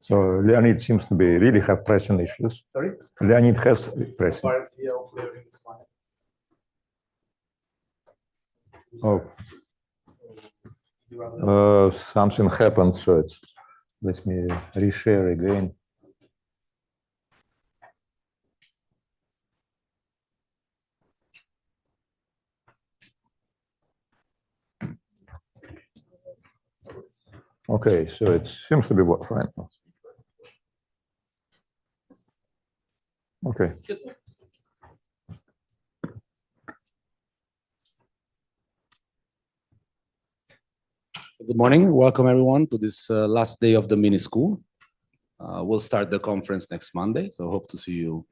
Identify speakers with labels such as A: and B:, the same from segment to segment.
A: So Leonid seems to be really have pressing issues.
B: Sorry?
A: Leonid has pressing. Oh, something happened, so it's, let me reshare again. Okay, so it seems to be fine. Okay.
B: Good morning. Welcome, everyone, to this last day of the mini school. We'll start the conference next Monday, so hope to see you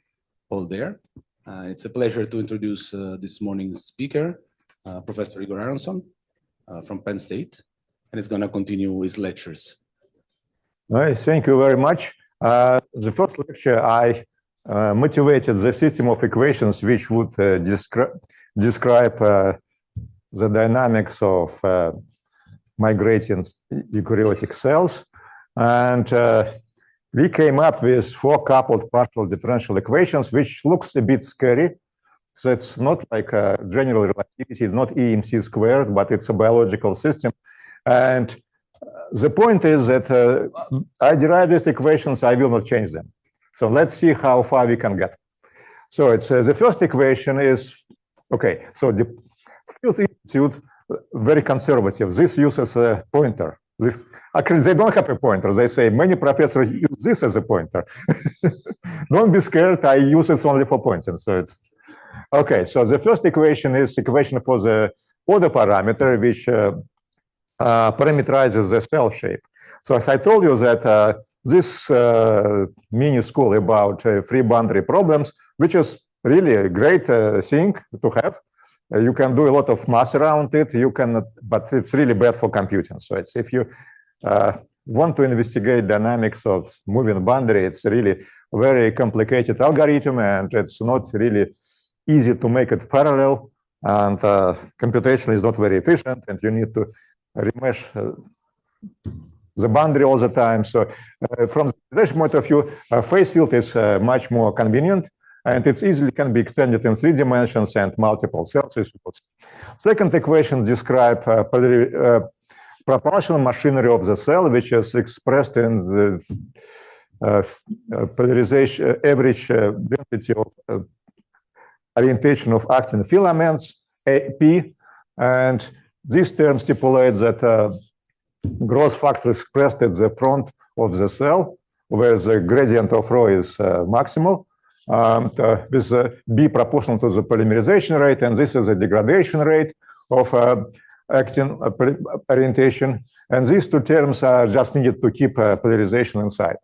B: all there. It's a pleasure to introduce this morning's speaker, Professor Igor Aronson from Penn State, and he's going to continue his lectures.
A: All right, thank you very much. The first lecture, I motivated the system of equations which would describe the dynamics of migrating eukaryotic cells. And we came up with 4 coupled partial differential equations, which looks a bit scary. So it's not like a general relativity, not EMC squared, but it's a biological system. And the point is that I derived these equations, I will not change them. So let's see how far we can get. So it's the first equation is, okay, so the field institute, very conservative. This uses a pointer. This actually, they don't have a pointer. They say many professors use this as a pointer. Don't be scared. I use it only for pointing. So it's okay. So the first equation is equation for the order parameter, which parameterizes the cell shape. So as I told you that this mini school about free boundary problems, which is really a great thing to have. You can do a lot of math around it. You can, but it's really bad for computing. So it's if you want to investigate dynamics of moving boundary, it's really a very complicated algorithm, and it's not really easy to make it parallel. And computation is not very efficient, and you need to remesh the boundary all the time. So from this point of view, phase field is much more convenient. And it easily can be extended in 3 dimensions and multiple cells. Second equation describes proportional machinery of the cell, which is expressed in the polarization average density of orientation of actin filaments, AP. And this term stipulates that growth factor is expressed at the front of the cell, where the gradient of rho is maximal. With B proportional to the polymerization rate, and this is the degradation rate of actin orientation. And these 2 terms are just needed to keep polarization inside.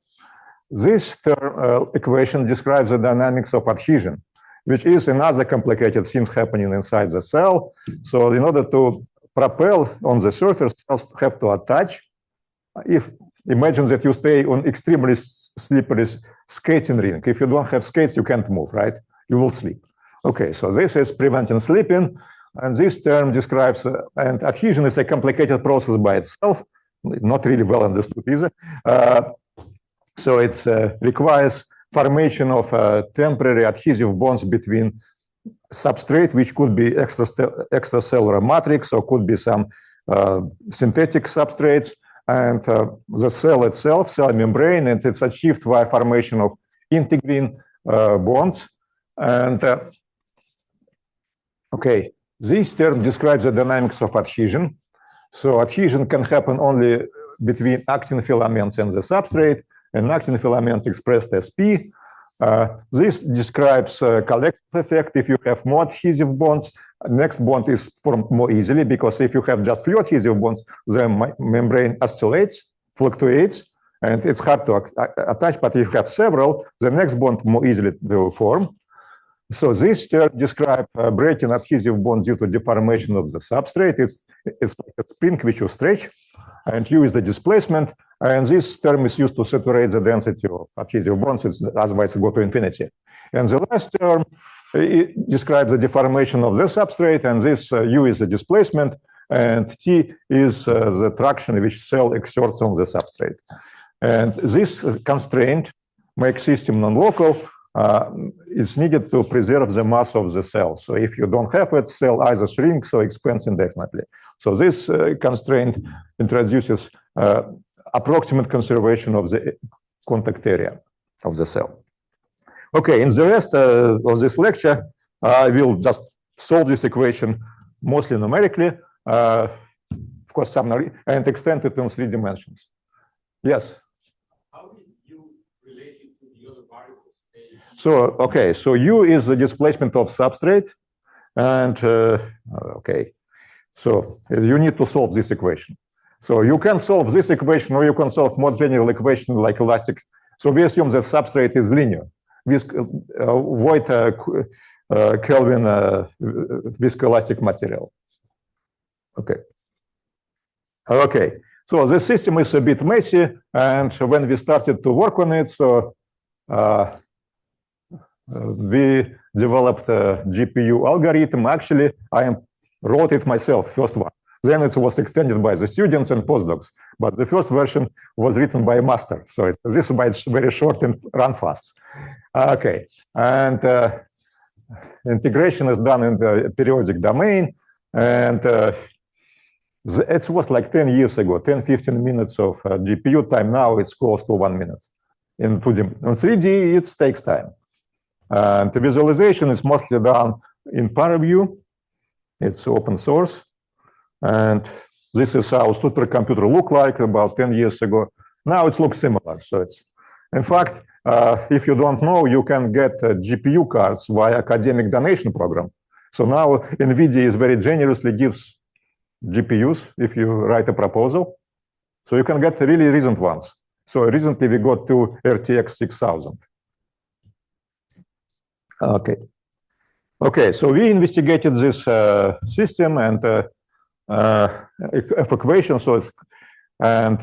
A: This term, equation describes the dynamics of adhesion, which is another complicated thing happening inside the cell. So in order to propel on the surface, cells have to attach. Imagine that you stay on extremely slippery skating rink. If you don't have skates, you can't move, right? You will slip. Okay, so this is preventing slipping. And this term describes, and adhesion is a complicated process by itself, not really well understood either. So it requires formation of temporary adhesive bonds between substrate, which could be extracellular matrix, or could be some synthetic substrates, and the cell itself, cell membrane, and it's achieved via formation of integrin bonds. And okay, this term describes the dynamics of adhesion. So adhesion can happen only between actin filaments and the substrate, and actin filaments expressed as P. This describes collective effect. If you have more adhesive bonds, next bond is formed more easily, because if you have just few adhesive bonds, the membrane oscillates, fluctuates, and it's hard to attach. But if you have several, the next bond more easily will form. So this term describes breaking adhesive bonds due to deformation of the substrate. It's like a spring which you stretch, and U is the displacement. And this term is used to saturate the density of adhesive bonds. Otherwise, it go to infinity. And the last term it describes the deformation of the substrate, and this U is the displacement, and T is the traction which cell exerts on the substrate. And this constraint makes system non-local. It's needed to preserve the mass of the cell. So if you don't have it, cell either shrinks or expands indefinitely. So this constraint introduces approximate conservation of the contact area of the cell. Okay, in the rest of this lecture, I will just solve this equation mostly numerically, of course, and extend it in 3 dimensions. Yes?
C: How is U related to the other variables?
A: So, okay, so U is the displacement of substrate. And, okay, so you need to solve this equation. So you can solve this equation, or you can solve more general equation like elastic. So we assume that substrate is linear with void Kelvin viscoelastic material. Okay. Okay, so the system is a bit messy, and when we started to work on it, so we developed a GPU algorithm. Actually, I wrote it myself, first one. Then it was extended by the students and postdocs, but the first version was written by a master. So this is very short and run fast. Okay, and integration is done in the periodic domain, and it was like 10 years ago, 10, 15 minutes of GPU time. Now it's close to 1 minute. In 2D, in 3D, it takes time. And the visualization is mostly done in ParaView. It's open source. And this is how supercomputer looked like about 10 years ago. Now it looks similar. So it's, in fact, if you don't know, you can get GPU cards via academic donation program. So now NVIDIA is very generously gives GPUs if you write a proposal. So you can get really recent ones. So recently we got to RTX 6000. Okay. Okay, so we investigated this system and equation. So it's, and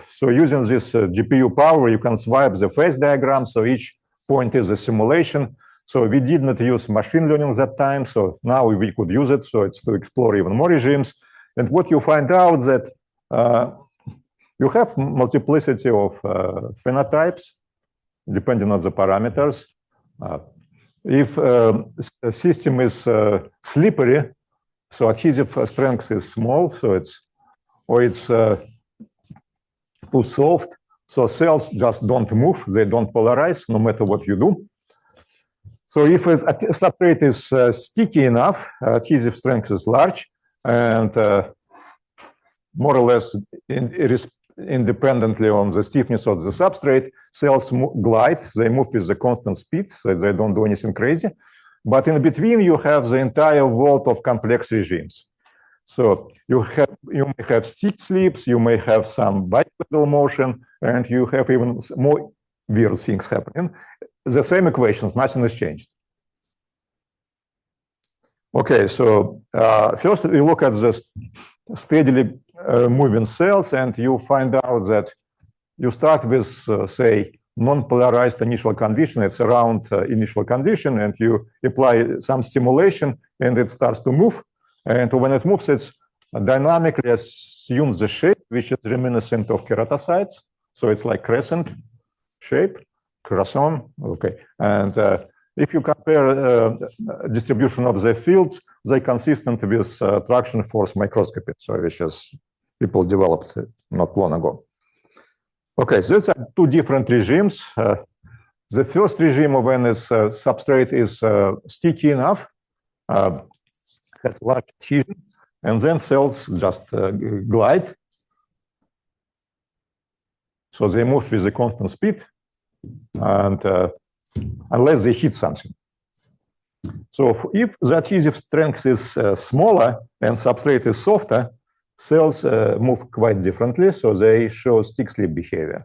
A: so using this GPU power, you can swipe the phase diagram. So each point is a simulation. So we did not use machine learning that time. So now we could use it. So it's to explore even more regimes. And what you find out that you have multiplicity of phenotypes depending on the parameters. If a system is slippery, so adhesive strength is small, so it's, or it's too soft, so cells just don't move, they don't polarize no matter what you do. So if a substrate is sticky enough, adhesive strength is large, and more or less independently on the stiffness of the substrate, cells glide, they move with the constant speed, so they don't do anything crazy. But in between, you have the entire world of complex regimes. So you may have stick slips, you may have some bipedal motion, and you have even more weird things happening. The same equations, nothing has changed. Okay, so first we look at the steadily moving cells, and you find out that you start with, say, non-polarized initial condition. It's around initial condition, and you apply some stimulation, and it starts to move. And when it moves, it dynamically assumes the shape, which is reminiscent of keratocytes. So it's like crescent shape, croissant. Okay, and if you compare distribution of the fields, they're consistent with traction force microscopy, so which is people developed not long ago. Okay, so these are two different regimes. The first regime, when this substrate is sticky enough, has large adhesion, and then cells just glide. So they move with a constant speed, and unless they hit something. So if the adhesive strength is smaller and substrate is softer, cells move quite differently, so they show stick-slip behavior.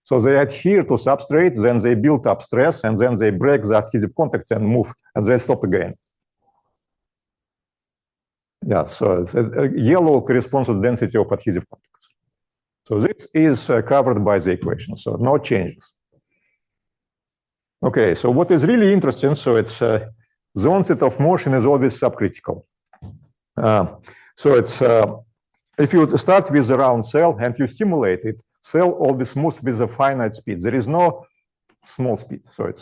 A: So they adhere to substrate, then they build up stress, and then they break the adhesive contacts and move, and they stop again. Yeah, so yellow corresponds to the density of adhesive contacts. So this is covered by the equation, so no changes. Okay, so what is really interesting, so it's the onset of motion is always subcritical. So it's if you start with a round cell and you stimulate it, cell always moves with a finite speed. There is no small speed. So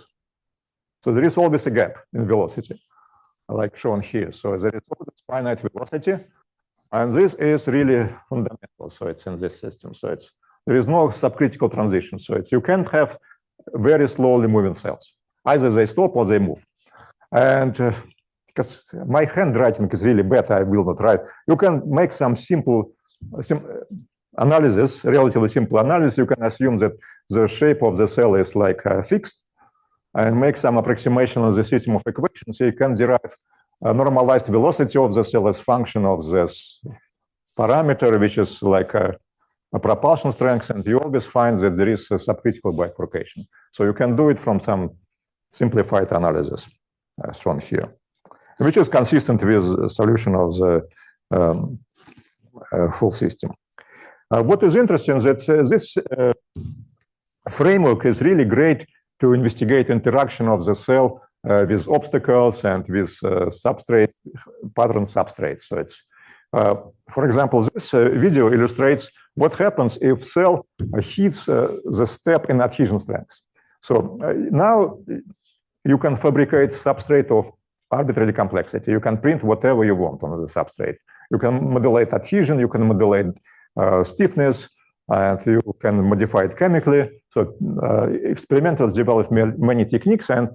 A: there is always a gap in velocity, like shown here. So there is always finite velocity. And this is really fundamental. So it's in this system. So there is no subcritical transition. So you can't have very slowly moving cells. Either they stop or they move. And because my handwriting is really bad, I will not write. You can make some simple analysis, relatively simple analysis. You can assume that the shape of the cell is like fixed and make some approximation of the system of equations. So you can derive a normalized velocity of the cell as function of this parameter, which is like a propulsion strength. And you always find that there is a subcritical bifurcation. So you can do it from some simplified analysis as shown here, which is consistent with the solution of the full system. What is interesting is that this framework is really great to investigate interaction of the cell with obstacles and with substrate, pattern substrates. So for example, this video illustrates what happens if cell hits the step in adhesion strength. So now you can fabricate substrate of arbitrary complexity. You can print whatever you want on the substrate. You can modulate adhesion, you can modulate stiffness, and you can modify it chemically. So experimenters developed many techniques, and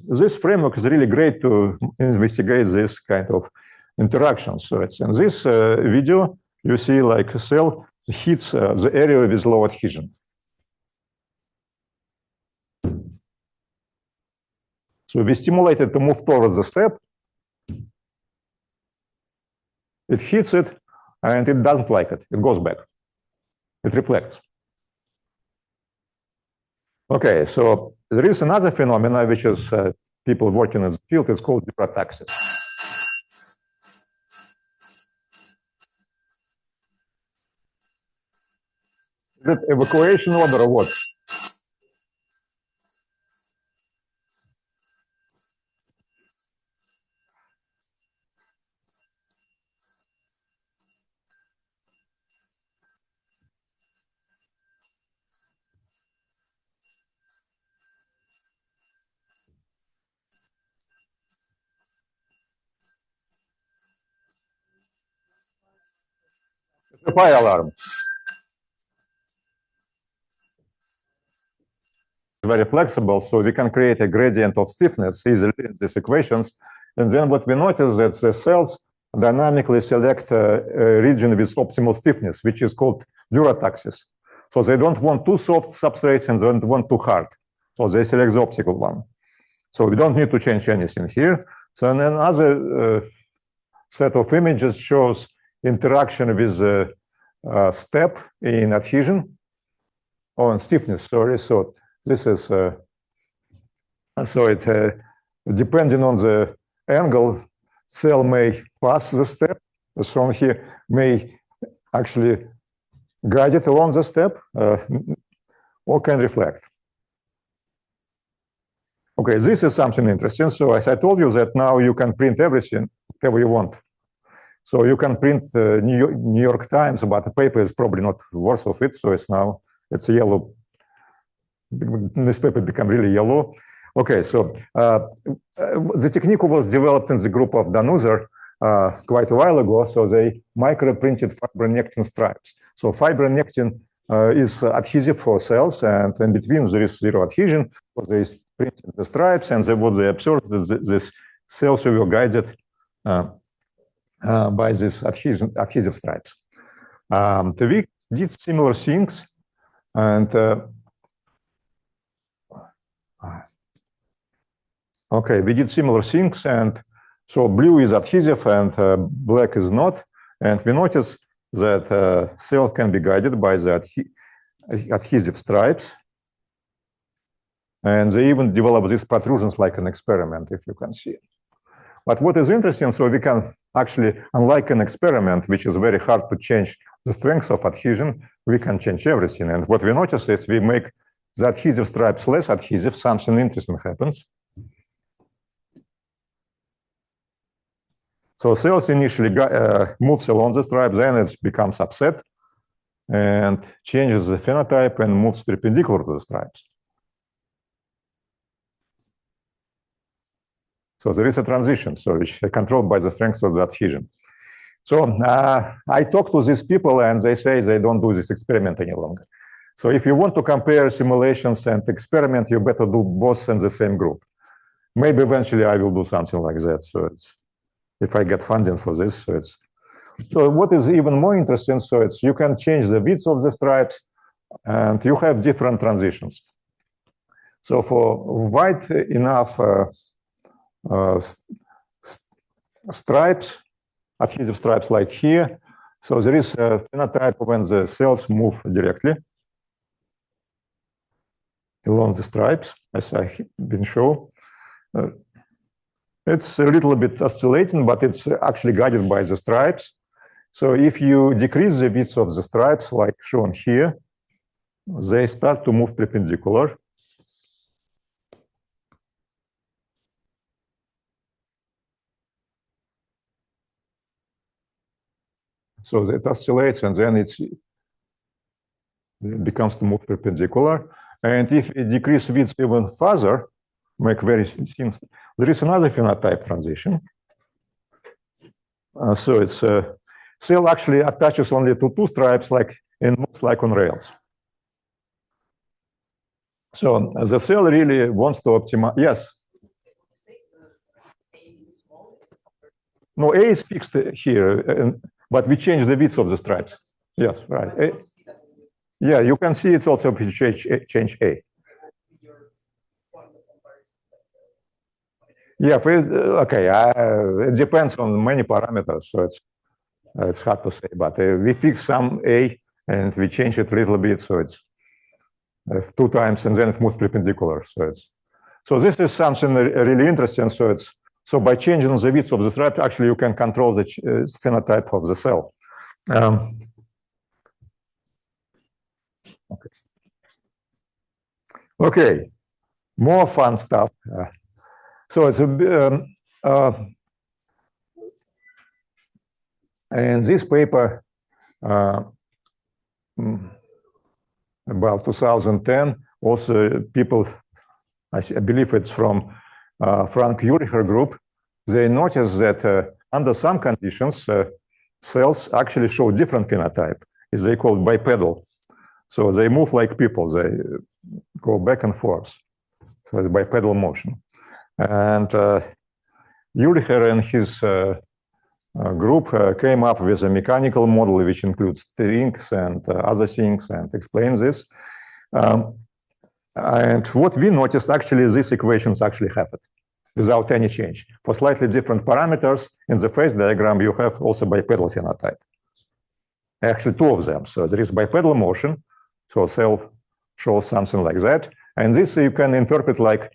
A: this framework is really great to investigate this kind of interactions. So it's in this video, you see like a cell hits the area with low adhesion. So we stimulate it to move towards the step. It hits it, and it doesn't like it. It goes back. It reflects. Okay, so there is another phenomenon which is people working in the field. It's called neurataxis. Is it evacuation order or what? It's a fire alarm. Very flexible, so we can create a gradient of stiffness easily in these equations. And then what we notice that the cells dynamically select a region with optimal stiffness, which is called neurataxis. So they don't want too soft substrates and they don't want too hard. So they select the optical one. So we don't need to change anything here. So another set of images shows interaction with the step in adhesion or in stiffness, sorry. So this is, depending on the angle, cell may pass the step, as shown here, may actually guide it along the step, or can reflect. Okay, this is something interesting. So as I told you that now you can print everything, whatever you want. So you can print New York Times, but the paper is probably not worth of it. So it's yellow. This paper become really yellow. Okay, so the technique was developed in the group of Danuser quite a while ago. So they micro-printed fibronectin stripes. So fibronectin is adhesive for cells, and in between there is zero adhesion. So they printed the stripes, and what they observed that this cells were guided by these adhesive stripes. We did similar things, and okay, we did similar things, and so blue is adhesive and black is not. And we noticed that cell can be guided by the adhesive stripes. And they even develop these protrusions like an experiment, if you can see. But what is interesting, so we can actually, unlike an experiment, which is very hard to change the strength of adhesion, we can change everything. And what we notice is we make the adhesive stripes less adhesive, something interesting happens. So cells initially moves along the stripe, then it becomes upset. and changes the phenotype and moves perpendicular to the stripes. So there is a transition, so which is controlled by the strength of the adhesion. So I talk to these people and they say they don't do this experiment any longer. So if you want to compare simulations and experiment, you better do both in the same group. Maybe eventually I will do something like that. So it's, if I get funding for this, so what is even more interesting, so it's you can change the width of the stripes and you have different transitions. So for wide enough stripes, adhesive stripes like here, so there is a phenotype when the cells move directly along the stripes, as I've been shown. It's a little bit oscillating, but it's actually guided by the stripes. So if you decrease the width of the stripes, like shown here, they start to move perpendicular. So it oscillates and then it becomes to move perpendicular. And if it decreases width even further, make very thin, there is another phenotype transition. So it's cell actually attaches only to two stripes, like and moves like on rails. So the cell really wants to optimize. Yes. No, A is fixed here, but we change the width of the stripes. Yes, right. Yeah, you can see it's also if you change A. Yeah, okay. It depends on many parameters, so it's hard to say. But we fix some A and we change it a little bit, so it's 2 times, and then it moves perpendicular. So this is something really interesting. So by changing the width of the stripe, actually you can control the phenotype of the cell. Okay, more fun stuff. So it's in this paper about 2010, also people, I believe it's from Frank Uricher group, they noticed that under some conditions, cells actually show different phenotype. They call it bipedal. So they move like people, they go back and forth. So it's bipedal motion. And Uricher and his group came up with a mechanical model which includes strings and other things and explains this. And what we noticed, actually, these equations actually have it without any change. For slightly different parameters, in the phase diagram, you have also bipedal phenotype. Actually, 2 of them. So there is bipedal motion, so a cell shows something like that. And this you can interpret like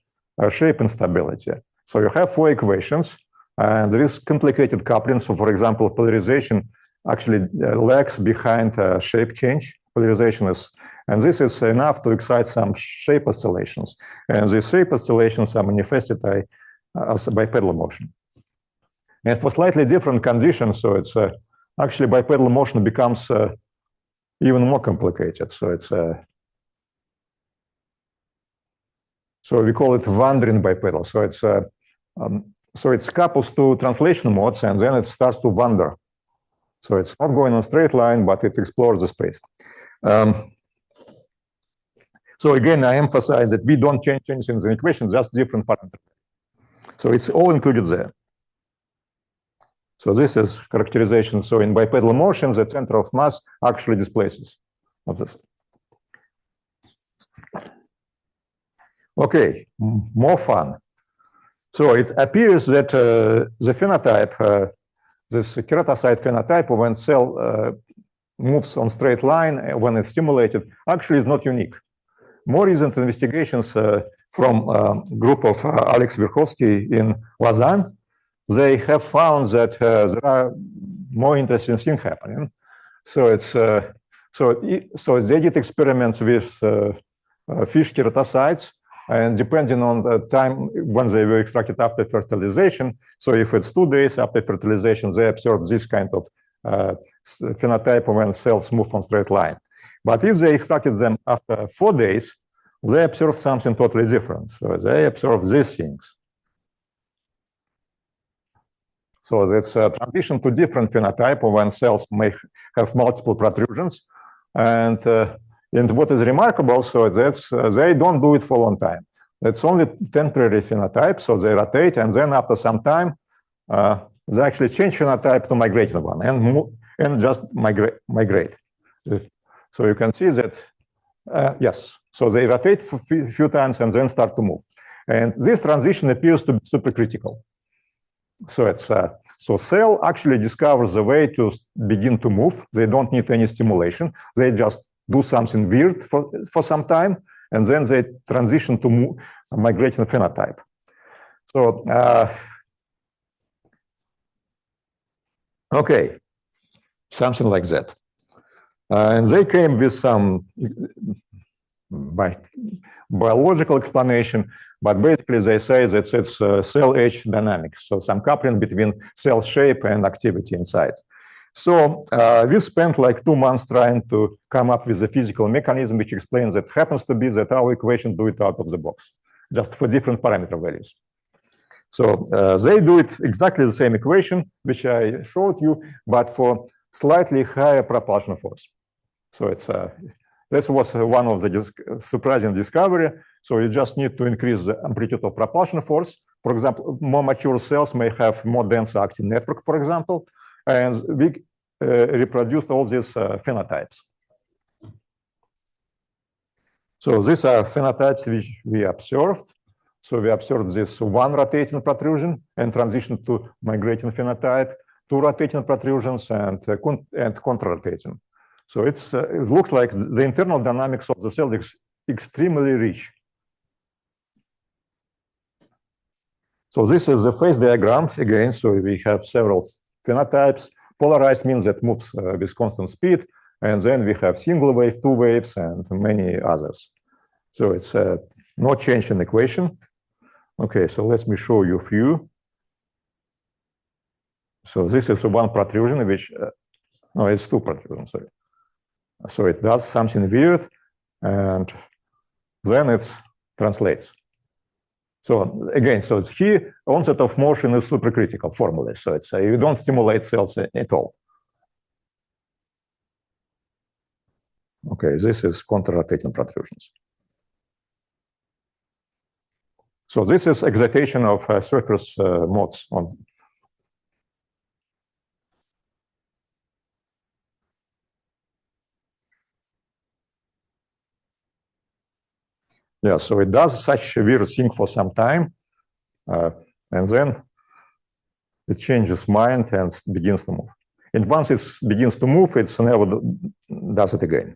A: shape instability. So you have 4 equations, and there is complicated coupling. So for example, polarization actually lags behind shape change. Polarization is, and this is enough to excite some shape oscillations. And these shape oscillations are manifested as bipedal motion. And for slightly different conditions, so it's actually bipedal motion becomes even more complicated. So it's so we call it wandering bipedal. So it's couples to translation modes, and then it starts to wander. So it's not going on a straight line, but it explores the space. So again, I emphasize that we don't change anything in the equation, just different parameters. So it's all included there. So this is characterization. So in bipedal motion, the center of mass actually displaces of this. Okay, more fun. So it appears that the phenotype, this keratocyte phenotype, when cell moves on straight line when it's stimulated, actually is not unique. More recent investigations from a group of Alex Verkhovsky in Lausanne, they have found that there are more interesting things happening. So it's so they did experiments with fish keratocytes, and depending on the time when they were extracted after fertilization, so if it's 2 days after fertilization, they observed this kind of phenotype when cells move on straight line. But if they extracted them after 4 days, they observed something totally different. So they observed these things. So that's a transition to different phenotype when cells may have multiple protrusions. And what is remarkable, so that's they don't do it for a long time. It's only temporary phenotype, so they rotate, and then after some time, they actually change phenotype to migrating one and just migrate. So you can see that, yes, so they rotate for a few times and then start to move. And this transition appears to be supercritical. So it's so cell actually discovers a way to begin to move. They don't need any stimulation. They just do something weird for some time, and then they transition to migrating phenotype. So okay, something like that. And they came with some biological explanation, but basically they say that it's cell age dynamics, so some coupling between cell shape and activity inside. So we spent like 2 months trying to come up with a physical mechanism which explains that happens to be that our equation do it out of the box, just for different parameter values. So they do it exactly the same equation which I showed you, but for slightly higher propulsion force. So it's this was one of the surprising discovery. So you just need to increase the amplitude of propulsion force. For example, more mature cells may have more dense actin network, for example, and we reproduced all these phenotypes. So these are phenotypes which we observed. So we observed this one rotating protrusion and transition to migrating phenotype, 2 rotating protrusions, and contra-rotating. So it looks like the internal dynamics of the cell is extremely rich. So this is the phase diagram again. So we have several phenotypes. Polarized means that moves with constant speed. And then we have single wave, 2 waves, and many others. So it's no change in equation. Okay, so let me show you a few. So this is one protrusion, which, no, it's 2 protrusions, sorry. So it does something weird, and then it translates. So again, so it's here, onset of motion is supercritical formally. So it's you don't stimulate cells at all. Okay, this is contra-rotating protrusions. So this is excitation of surface modes on. Yeah, so it does such a weird thing for some time, and then it changes mind and begins to move. And once it begins to move, it never does it again.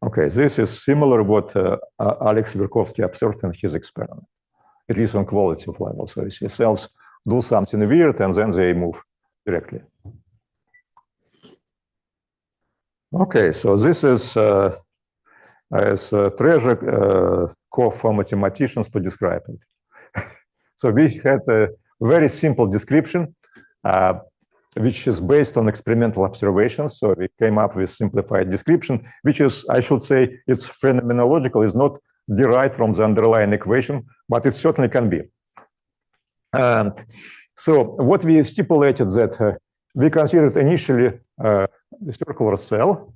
A: Okay, this is similar what Alex Verkovsky observed in his experiment, at least on quality of level. So you see cells do something weird and then they move directly. Okay, so this is as a treasure cove for mathematicians to describe it. So we had a very simple description, which is based on experimental observations. So we came up with simplified description, which is, I should say, it's phenomenological, is not derived from the underlying equation, but it certainly can be. So what we stipulated that we considered initially the circular cell,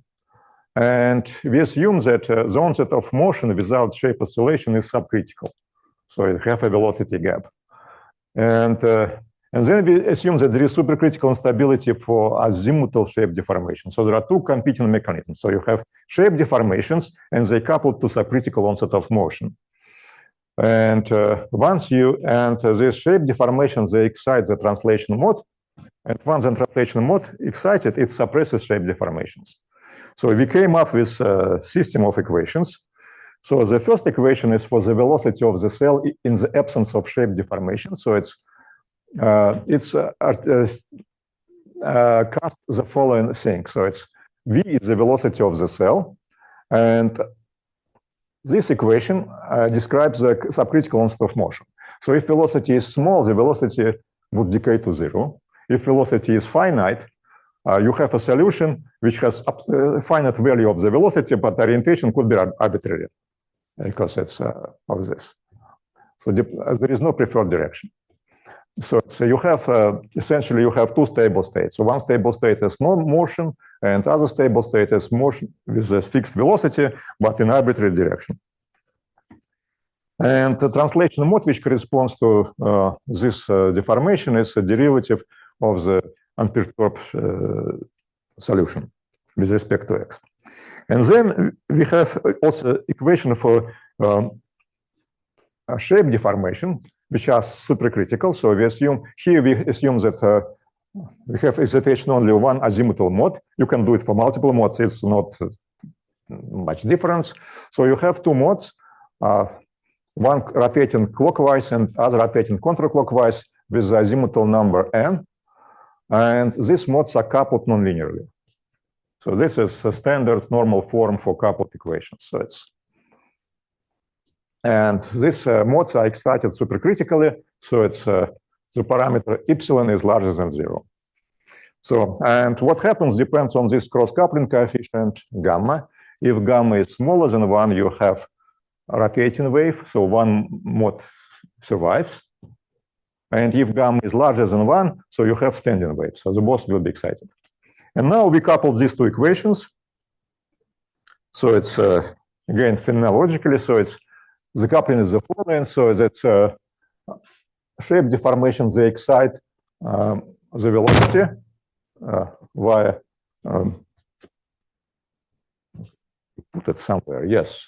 A: and we assume that the onset of motion without shape oscillation is subcritical. So it have a velocity gap. And then we assume that there is supercritical instability for azimuthal shape deformation. So there are 2 competing mechanisms. So you have shape deformations, and they couple to subcritical onset of motion. And once you enter this shape deformation, they excite the translation mode. And once the translation mode excited, it suppresses shape deformations. So we came up with a system of equations. So the first equation is for the velocity of the cell in the absence of shape deformation. So it's cast the following thing. So it's v is the velocity of the cell, and this equation describes the subcritical onset of motion. So if velocity is small, the velocity would decay to 0. If velocity is finite, you have a solution which has a finite value of the velocity, but orientation could be arbitrary because it's of this. So there is no preferred direction. So you have essentially you have two stable states. So one stable state is no motion, and other stable state is motion with a fixed velocity, but in arbitrary direction. And the translation mode, which corresponds to this deformation, is a derivative of the unperturbed solution with respect to x. And then we have also equation for a shape deformation, which are supercritical. So we assume that we have excitation only one azimuthal mode. You can do it for multiple modes. It's not much difference. So you have two modes, one rotating clockwise and other rotating counterclockwise with the azimuthal number n. And these modes are coupled nonlinearly. So this is a standard normal form for coupled equations. So and these modes are excited supercritically. So it's the parameter epsilon is larger than 0. So, and what happens depends on this cross-coupling coefficient gamma. If gamma is smaller than 1, you have a rotating wave. So one mode survives. And if gamma is larger than 1, so you have standing wave. So the both will be excited. And now we couple these two equations. So it's, again, phenomenologically, so it's the coupling is the following. So that's shape deformation, they excite the velocity via, put it somewhere, yes,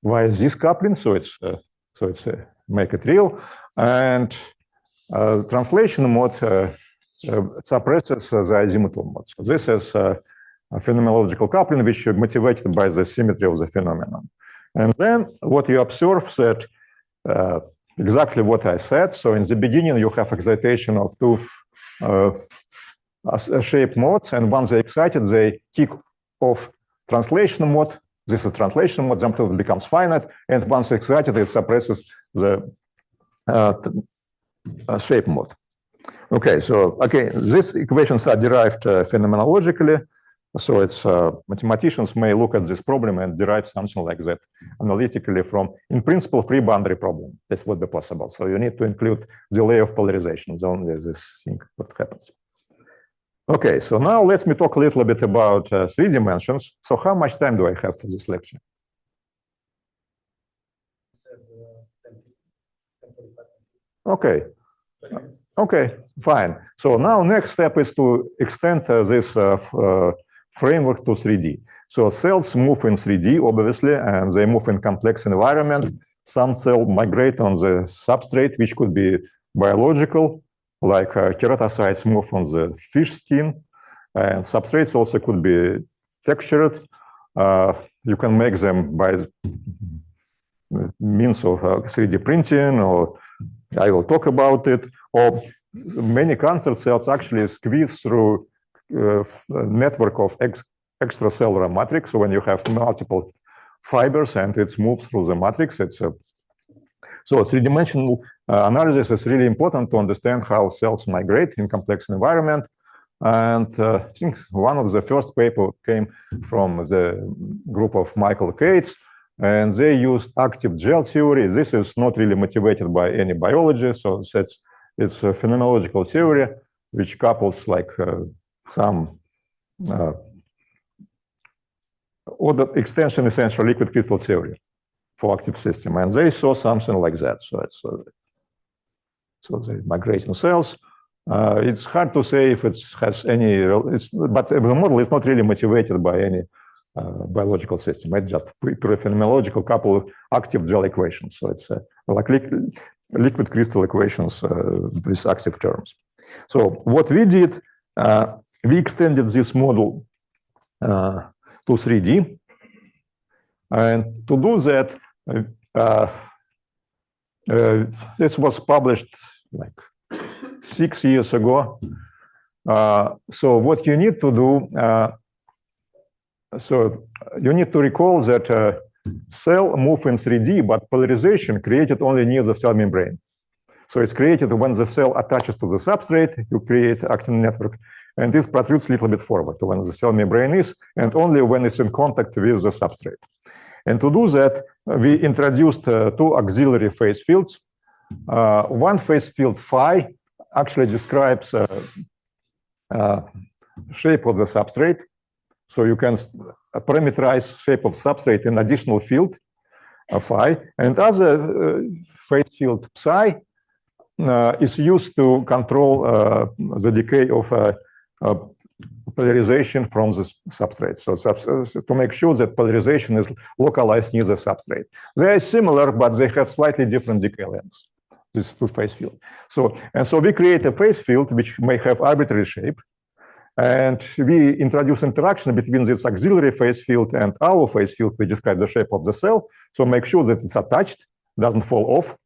A: via this coupling. So it's make it real. And translation mode suppresses the azimuthal mode. So this is a phenomenological coupling which is motivated by the symmetry of the phenomenon. And then what you observe that exactly what I said. So in the beginning, you have excitation of two shape modes. And once they're excited, they kick off translation mode. This is translation mode, then it becomes finite. And once excited, it suppresses the shape mode. Okay, so these equations are derived phenomenologically. So it's mathematicians may look at this problem and derive something like that analytically from, in principle, free boundary problem. That would be possible. So you need to include delay of polarization. It's only this thing what happens. Okay, so now let me talk a little bit about 3 dimensions. So how much time do I have for this lecture? Okay. Okay, fine. So now next step is to extend this framework to 3D. So cells move in 3D, obviously, and they move in complex environment. Some cells migrate on the substrate, which could be biological, like keratocytes move on the fish skin. And substrates also could be textured. You can make them by means of 3D printing, or I will talk about it. Or many cancer cells actually squeeze through a network of extracellular matrix. So when you have multiple fibers and it's moved through the matrix, so three-dimensional analysis is really important to understand how cells migrate in complex environment. And I think one of the first papers came from the group of Michael Cates, and they used active gel theory. This is not really motivated by any biology, so it's a phenomenological theory which couples like some order extension essential liquid crystal theory for active system, and they saw something like that. So it's so the migrating cells. It's hard to say if it has any. But the model is not really motivated by any biological system. It's just pure phenomenological couple active gel equations. So it's like liquid crystal equations with active terms. So what we did, we extended this model to 3D. And to do that, this was published like 6 years ago. So what you need to do, so you need to recall that cell move in 3D, but polarization created only near the cell membrane. So it's created when the cell attaches to the substrate, you create actin network, and it protrudes a little bit forward when the cell membrane is, and only when it's in contact with the substrate. And to do that, we introduced two auxiliary phase fields. One phase field phi actually describes shape of the substrate. So you can parameterize shape of substrate in additional field phi, and other phase field psi is used to control the decay of polarization from the substrate. So to make sure that polarization is localized near the substrate. They are similar, but they have slightly different decay lengths, these two phase fields. So we create a phase field which may have arbitrary shape. And we introduce interaction between this auxiliary phase field and our phase field. We describe the shape of the cell. So make sure that it's attached, doesn't fall off.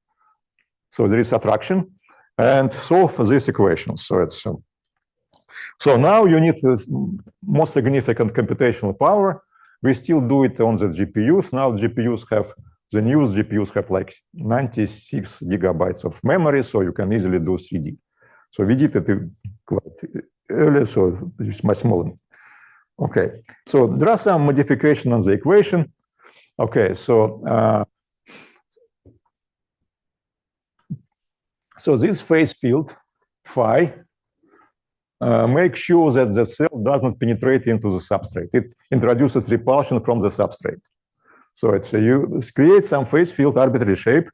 A: So there is attraction, and solve this equation. So it's so now you need more significant computational power. We still do it on the GPUs. Now GPUs have, the newest GPUs have like 96 gigabytes of memory, so you can easily do 3D. So we did it quite early, so it's much smaller. Okay, so there are some modifications on the equation. Okay, so this phase field phi makes sure that the cell does not penetrate into the substrate. It introduces repulsion from the substrate. So it's you create some phase field arbitrary shape,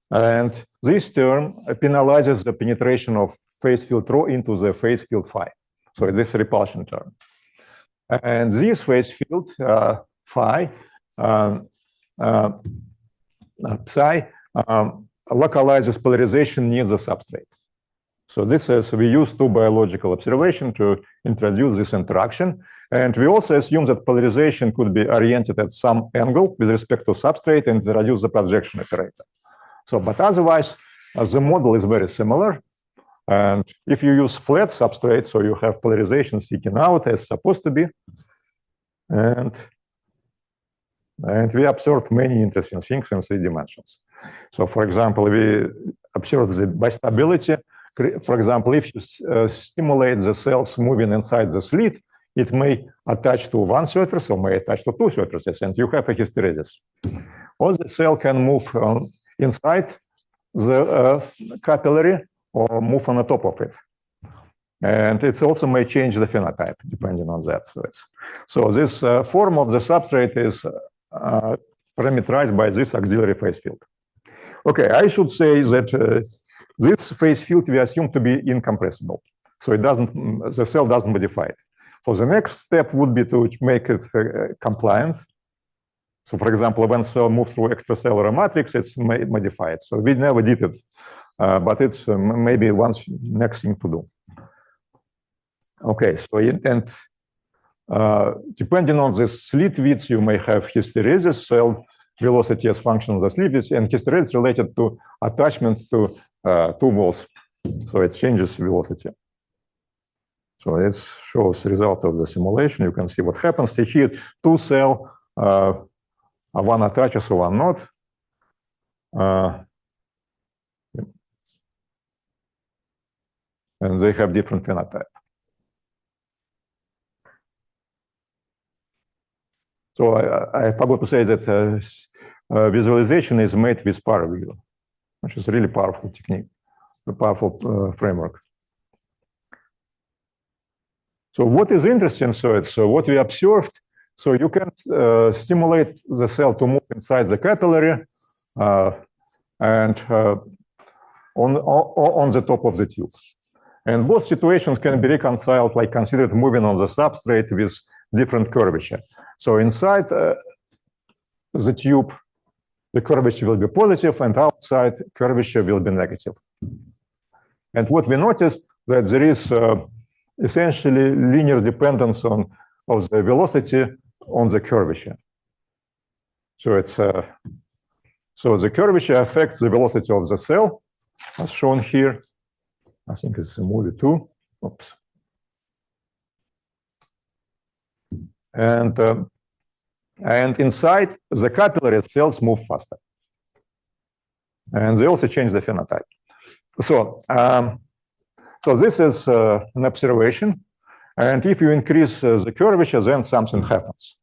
A: and this term penalizes the penetration of phase field rho into the phase field phi. So this repulsion term. And this phase field phi psi localizes polarization near the substrate. So this is, we use two biological observations to introduce this interaction. And we also assume that polarization could be oriented at some angle with respect to substrate and introduce the projection operator. So, but otherwise, the model is very similar. And if you use flat substrate, so you have polarization sticking out as supposed to be. And we observe many interesting things in 3 dimensions. So for example, we observe the bistability. For example, if you stimulate the cells moving inside the slit, it may attach to one surface or may attach to two surfaces, and you have a hysteresis. Or the cell can move inside the capillary or move on the top of it. And it also may change the phenotype depending on that. So this form of the substrate is parameterized by this auxiliary phase field. Okay, I should say that this phase field we assume to be incompressible. So it doesn't, the cell doesn't modify it. So the next step would be to make it compliant. So for example, when cell moves through extracellular matrix, it's modified. So we never did it, but it's maybe next thing to do. Okay, so depending on the slit width, you may have hysteresis, cell velocity as function of the slit width, and hysteresis related to attachment to two walls. So it changes velocity. So it shows the result of the simulation. You can see what happens. Here, two cells, one attaches, one not. And they have different phenotype. So I forgot to say that visualization is made with ParaView, which is a really powerful technique, a powerful framework. So what is interesting, so what we observed, so you can stimulate the cell to move inside the capillary and on the top of the tube. And both situations can be reconciled, like considered moving on the substrate with different curvature. So inside the tube, the curvature will be positive, and outside curvature will be negative. And what we noticed that there is essentially linear dependence of the velocity on the curvature. So it's so the curvature affects the velocity of the cell, as shown here. I think it's a movie too. Oops. And And inside, the capillary cells move faster. And they also change the phenotype. So, so this is an observation. And if you increase the curvature, then something happens.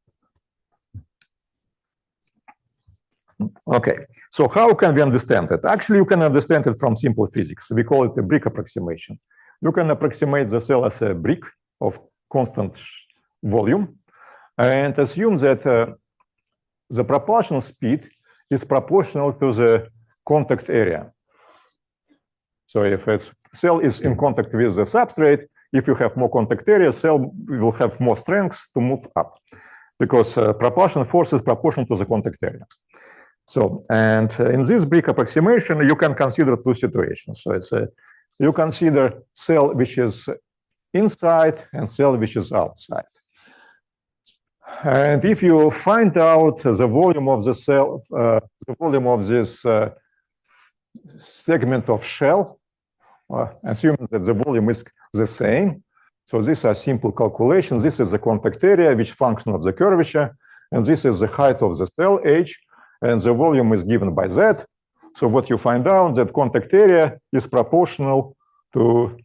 A: Okay, so how can we understand it? Actually, you can understand it from simple physics. We call it a brick approximation. You can approximate the cell as a brick of constant volume and assume that the propulsion speed is proportional to the contact area. So if a cell is in contact with the substrate, if you have more contact area, cell will have more strength to move up because propulsion force is proportional to the contact area. So, and in this brick approximation, you can consider two situations. So it's you consider cell which is inside and cell which is outside. And if you find out the volume of the cell, the volume of this segment of shell, assuming that the volume is the same, so these are simple calculations. This is the contact area, which function of the curvature, and this is the height of the cell, h, and the volume is given by z. So what you find out that contact area is proportional to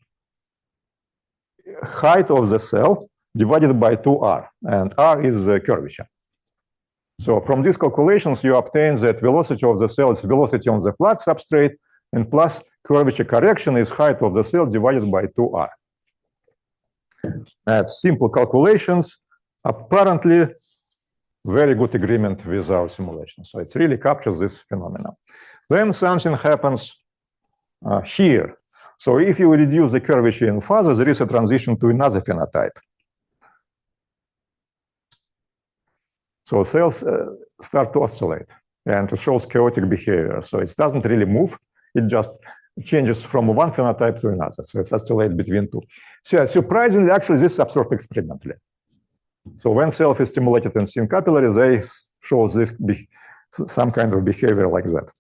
A: height of the cell divided by 2r, and r is the curvature. So from these calculations, you obtain that velocity of the cell is velocity on the flat substrate, and plus curvature correction is height of the cell divided by 2r. That's simple calculations. Apparently, very good agreement with our simulation. So it really captures this phenomenon. Then something happens here. So if you reduce the curvature in further, there is a transition to another phenotype. So cells start to oscillate and it shows chaotic behavior. So it doesn't really move. It just changes from one phenotype to another. So it's oscillate between two. So surprisingly, actually, this is observed experimentally. So when cell is stimulated in thin capillary, they show this some kind of behavior like that.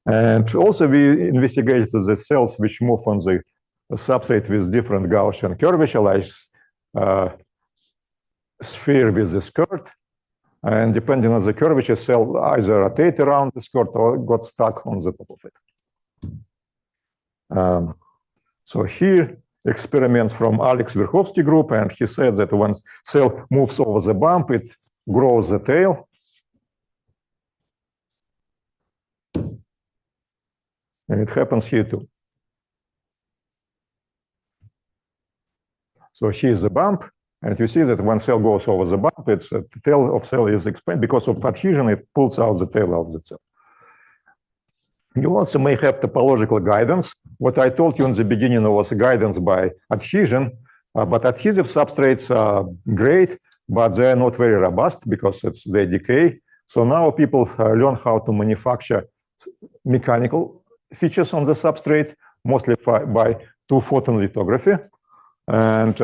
A: And also we investigated the cells which move on the substrate with different Gaussian curvature, like sphere with the skirt. And depending on the curvature, cell either rotate around the skirt or got stuck on the top of it. So here, experiments from Alex Verkhovsky group, and he said that when cell moves over the bump, it grows the tail. And it happens here too. So here is the bump, and you see that when cell goes over the bump, it's the tail of cell is expanded. Because of adhesion, it pulls out the tail of the cell. You also may have topological guidance. What I told you in the beginning was guidance by adhesion, but adhesive substrates are great, but they are not very robust because they decay. So now people learn how to manufacture mechanical features on the substrate, mostly by two-photon lithography. And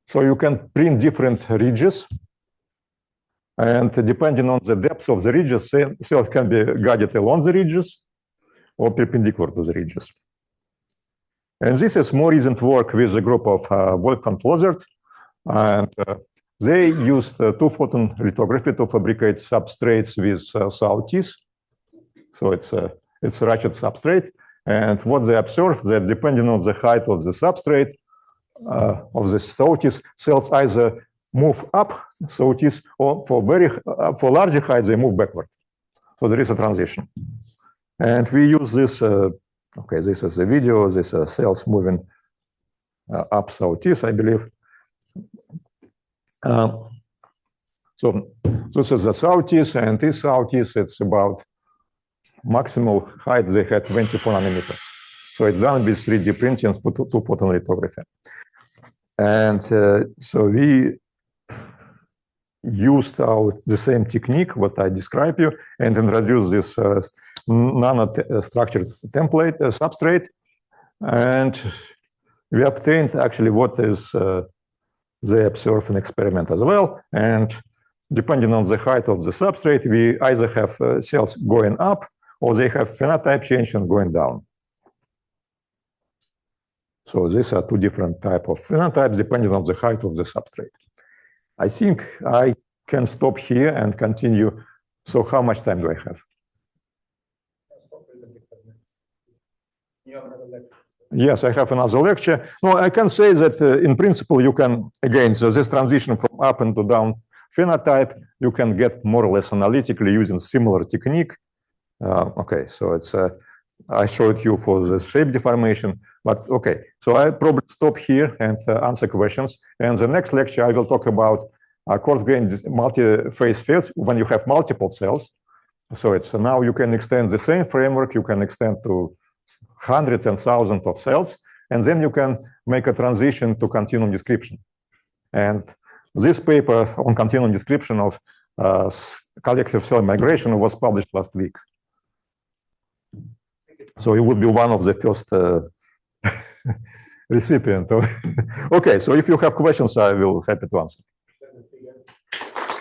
A: so you can print different ridges. And depending on the depth of the ridges, cells can be guided along the ridges or perpendicular to the ridges. And this is more recent work with a group of Wolfgang Klozert. And they used two-photon lithography to fabricate substrates with sawteeth. So it's a ratchet substrate. And what they observed that depending on the height of the substrate of the sawteeth, cells either move up sawteeth or for larger height, they move backward. So there is a transition. And we use this, okay, this is a video, this is cells moving up sawteeth, I believe. So this is the sawteeth, and this sawteeth, it's about maximal height, they had 24 nanometers. So it's done with 3D printing for two-photon lithography. And so we used the same technique, what I described you, and introduced this nano-structured template, substrate. And we obtained actually what is they observe in experiment as well. And depending on the height of the substrate, we either have cells going up or they have phenotype change and going down. So these are two different types of phenotypes depending on the height of the substrate. I think I can stop here and continue. So how much time do I have? Yes, I have another lecture. No, I can say that in principle, you can, again, so this transition from up and to down phenotype, you can get more or less analytically using similar technique. Okay, so it's, I showed you for the shape deformation, but okay. So I probably stop here and answer questions. And the next lecture, I will talk about coarse-grained multi-phase fields when you have multiple cells. So it's now you can extend the same framework, you can extend to hundreds and thousands of cells, and then you can make a transition to continuum description. And this paper on continuum description of collective cell migration was published last week. So it would be one of the first recipient. Okay, so if you have questions, I will happy to answer.